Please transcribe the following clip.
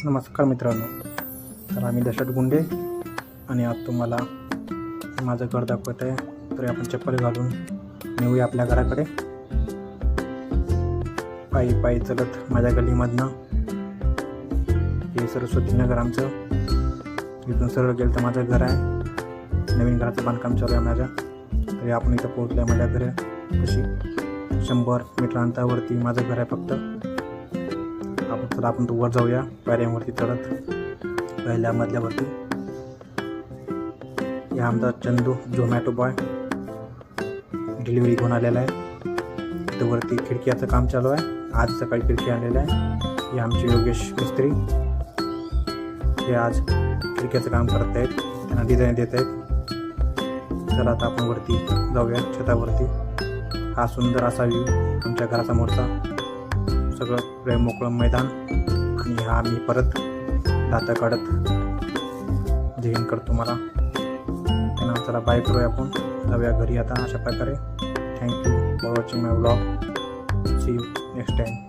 नमस्कार मित्रांनो. तर आम्ही दशरथ गुंडे आणि आज तुम्हाला माझं घर दाखवत आहे. तर आपण चप्पल घालून नेऊया आपल्या घराकडे. पायी पायी चलत माझ्या गल्लीमधनं. हे सरस्वती नगर आमचं. इथून सरळ गेलं तर माझं घर आहे. नवीन घराचं बांधकाम चालू आहे माझ्या. तरी आपण इथं पोहोचलो आहे माझ्या घरी. कशी 100 मीटर अंतरावरती माझं घर आहे फक्त. आपण तो वर जाऊया पायऱ्यांवरती चढत पहिल्या मजल्यावरती. या आमचा चंदू झोमॅटो बॉय डिलिव्हरी घेऊन आलेला आहे. इथं वरती खिडकीचं काम चालू आहे. आज सकाळी खिडकी आणलेलं आहे. हे आमचे योगेश मिस्त्री. हे आज खिडकीचं काम करत आहेत. त्यांना डिझाईन देत आहेत. चला आता आपण वरती जाऊया छतावरती. हा सुंदर असा व्ह्यू आमच्या घरासमोरचा. सगळं प्रेम मोकळं मैदान. आणि हा मी परत दाता काढत जेवण करतो मला. त्यांना चला बाय करूया आपण. जाऊया घरी आता अशा प्रकारे. Thank you for watching my vlog. See you next time.